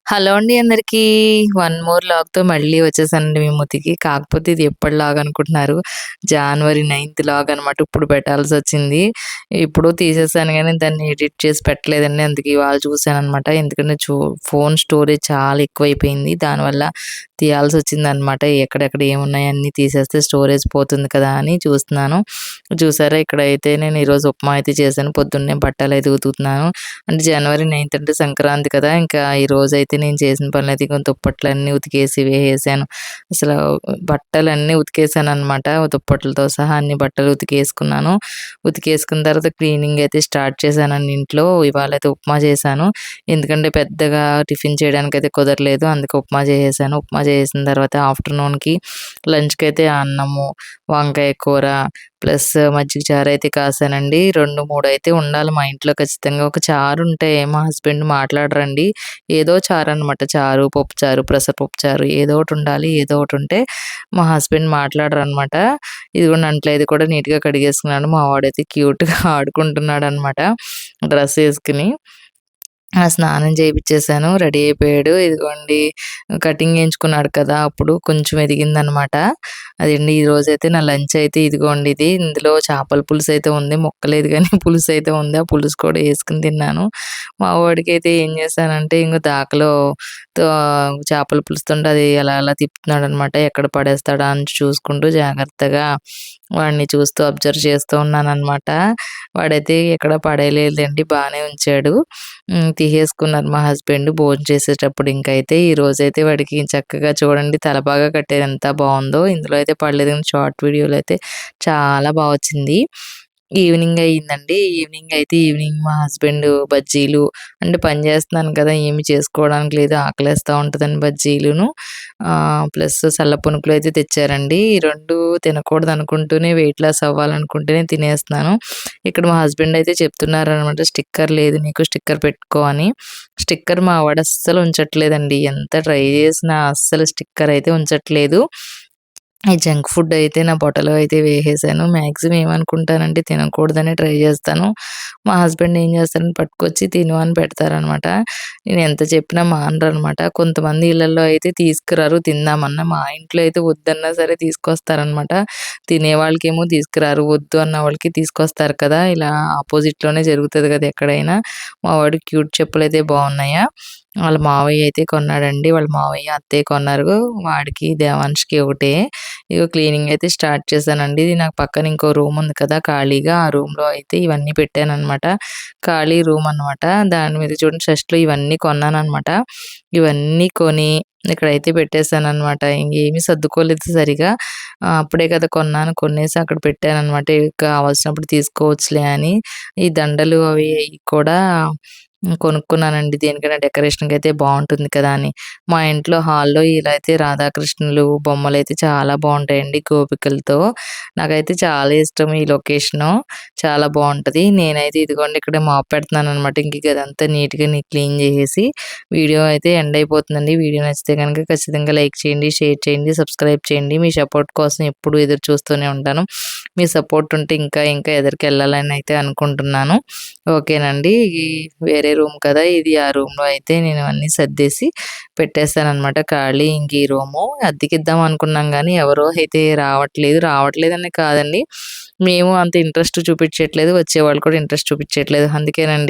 Hello అండి అందరికీ. One more లాగ్‌తో మళ్ళీ వచ్చేసానండి మీ ముందుకి. కాకపోతే ఇది ఎప్పటి లాగ్ అనుకుంటున్నారు. జాన్వరి 9థ్ లాగ్ అనమాట. ఇప్పుడు పెట్టాల్సొచ్చింది. ఎప్పుడో తీసేసాను గానీ దాన్ని ఎడిట్ చేసి పెట్టలేదండి. అందుకే ఇవాళ చూసాననమాట. ఎందుకంటే ఫోను స్టోరేజ్ చాలా ఎక్కువైపోయింది. దానివల్ల తీయాల్సొచ్చిందనమాట. ఎక్కడెక్కడ ఏమున్నాయో అన్నీ తీసేస్తే స్టోరేజ్ పోతుంది కదా అని చూస్తున్నాను. చూసారా ఇక్కడైతే నేను ఈరోజు ఉప్మా అయితే చేశాను. పొద్దున్నే బట్టలైతే ఉతుకుతున్నాను. అంటే జనవరి 9థ్ అంటే సంక్రాంతి కదా! ఇంకా ఈరోజైతే నేను చేసిన పనులైతే ఇగో దుప్పట్లన్నీ ఉతికేసి వేసేసాను. అసలు బట్టలన్నీ ఉతికేసాననమాట. దుప్పట్లతో సహా అన్ని బట్టలు ఉతికేసుకున్నాను. ఉతికేసుకున్న తర్వాత క్లీనింగ్ అయితే స్టార్ట్ చేశానండి ఇంట్లో. ఇవాళైతే ఉప్మా చేశాను. ఎందుకంటే పెద్దగా టిఫిన్ చేయడానికైతే కుదరలేదు. అందుకే ఉప్మా చేసేసాను. ఉప్మా చేసిన తర్వాత ఆఫ్టర్‌నూన్‌కి లంచ్‌కైతే అన్నము, వంకాయ కూర ప్లస్ మజ్జిగ చారైతే కాసానండి. 2, 3 అయితే ఉండాలి మా ఇంట్లో ఖచ్చితంగా. ఒక చారుంటే మా హస్బెండ్ మాట్లాడరండి. ఏదో చారనమాట. చారు, పప్పుచారు, పెసరపప్పు చారు ఏదో ఒకటుండాలి. ఏదో ఒకటుంటే మా హస్బెండ్ మాట్లాడరనమాట. ఇదిగోండి అంట్లు అది కూడా నీట్‌గా కడిగేసుకున్నాను. మా వాడైతే క్యూట్‌గా ఆడుకుంటున్నాడనమాట డ్రెస్ ఏసుకొని. స్నానం చేపిచ్చేసాను. రెడీ అయిపోయాడు. ఇదిగోండి కటింగ్ ఏయించుకున్నాడు కదా! అప్పుడు కొంచెం ఎదిగిందనమాట. అదండి ఈరోజైతే నా లంచ్ అయితే ఇదిగోండి ఇది. ఇందులో చేపల పులుసయితే ఉంది. ముక్కలేదు గానీ పులుసయితే ఉంది. ఆ పులుసు కూడా ఏసుకొని తిన్నాను. మా వాడికైతే ఏం చేశానంటే ఇంగ దాకలో తో చేపల పులుసుతుంటే అది అలా అలా తిప్పుతున్నాడనమాట. ఎక్కడ పడేస్తాడా అని చూసుకుంటూ జాగ్రత్తగా వాడిని చూస్తూ అబ్జర్వ్ చేస్తూ ఉన్నాననమాట. వాడైతే ఎక్కడ పడేయలేదండి. బానే ఉంచాడు. తీసేసుకున్నారు మా హస్బెండ్ భోంచేసేటప్పుడు ఇంకైతే. ఈరోజైతే వాడికి చక్కగా చూడండి తలపాగా కట్టేది ఎంత బావుందో. ఇందులో అయితే పడలేదు గానీ షార్ట్ వీడియోలో అయితే చాలా బా వచ్చింది. ఈవినింగ్ అయిందండి. ఈవినింగ్ మా హస్బెండ్ బజ్జీలు అంటే పని చేస్తున్నాను కదా! ఏమి చేసుకోవడానికి లేదు. ఆకలేస్తా ఉంటదని బజ్జీలును ప్లస్ చల్ల పునుకులు అయితే తెచ్చారండి. ఈ 2 తినకూడదనుకుంటూనే వెయిట్ లాస్ అవ్వాలనుకుంటూనే తినేస్తున్నాను. ఇక్కడ మా హస్బెండ్ అయితే చెప్తున్నారనమాట స్టిక్కర్ లేదు నీకు స్టిక్కర్ పెట్టుకో అని. స్టిక్కర్ మా వాడు అస్సలు ఉంచట్లేదండి. ఎంత ట్రై చేసినా అస్సలు స్టిక్కర్ అయితే ఉంచట్లేదు. ఈ జంక్ ఫుడ్ అయితే నా పొట్టలో అయితే వేసేసాను. మాక్సిమం ఏమనుకుంటానంటే తినకూడదనే ట్రై చేస్తాను. మా హస్బెండ్ ఏం చేస్తారంటే పట్టుకొచ్చి తిను అని పెడతారనమాట. నేను ఎంత చెప్పినా మానరనమాట. కొంతమంది ఇళ్లల్లో అయితే తీసుకురారు తిందామన్నా. మా ఇంట్లో అయితే వద్దన్నా సరే తీసుకొస్తారనమాట. తినేవాళ్ళకేమో తీసుకురారు. వద్దు అన్న వాళ్ళకి తీసుకొస్తారు కదా! ఇలా ఆపోజిట్‌లోనే జరుగుతది కదా ఎక్కడైనా. మా వాడికి క్యూట్ చెప్పులైతే బాగున్నాయా వాళ్ళ మావయ్య అయితే కొన్నాడండి. వాళ్ళ మావయ్య, అత్తయ్య కొన్నారు. వాడికి, దేవాన్ష్‌కి ఒకటే. ఇగో క్లీనింగ్ అయితే స్టార్ట్ చేశానండి. ఇది నాకు పక్కన ఇంకో రూమ్ ఉంది కదా ఖాళీగా. ఆ రూమ్‌లో అయితే ఇవన్నీ పెట్టాననమాట. ఖాళీ రూమ్ అనమాట. దాని మీద చూడండి షష్‌లు ఇవన్నీ కొన్నాననమాట. ఇవన్నీ కొని ఇక్కడైతే పెట్టేసాననమాట. ఇంగేమి సర్దుకోలేదు సరిగా. అప్పుడే కదా కొన్నాను. కొనేసి అక్కడ పెట్టాననమాట. కావాల్సినప్పుడు తీసుకోవచ్చులే అని. ఈ దండలు అవి కూడా కొనుక్కున్నానండి. దేనికైనా డెకరేషన్‌కైతే బావుంటుంది కదా అని. మా ఇంట్లో హాల్‌లో ఇలా అయితే రాధాకృష్ణులు బొమ్మలైతే చాలా బావుంటాయండి గోపికలతో. నాకైతే చాలా ఇష్టం ఈ లొకేషను. చాలా బావుంటది. నేనైతే ఇదిగోండి ఇక్కడ మాప్ పెడుతున్నాననమాట. ఇంక ఈ గదంతా నీట్‌గా క్లీన్ చేసేసి వీడియో అయితే ఎండ్ అయిపోతుందండి. వీడియో నచ్చితే గనుక ఖచ్చితంగా లైక్ చేయండి, షేర్ చేయండి, సబ్స్క్రైబ్ చేయండి. మీ సపోర్ట్ కోసం ఎప్పుడూ ఎదురు చూస్తూనే ఉంటాను. మీ సపోర్ట్ ఉంటే ఇంకా ఇంకా ఎదరికెళ్ళాలని అయితే అనుకుంటున్నాను. ఓకేనండి. ఈ వేరే రూమ్ కదా! ఇది ఆ రూమ్‌లో అయితే నేను అన్నీ సర్దేసి పెట్టేసాననమాట ఖాళీ ఇంక ఈ రూము. అద్దెకిద్దాం అనుకున్నాం గానీ, ఎవరో అయితే రావట్లేదు. రావట్లేదనే కాదండి, మేము అంత ఇంట్రెస్ట్ చూపిచ్చట్లేదు. వచ్చేవాళ్ళు కూడా ఇంట్రెస్ట్ చూపిచ్చట్లేదు. అందుకేనండి.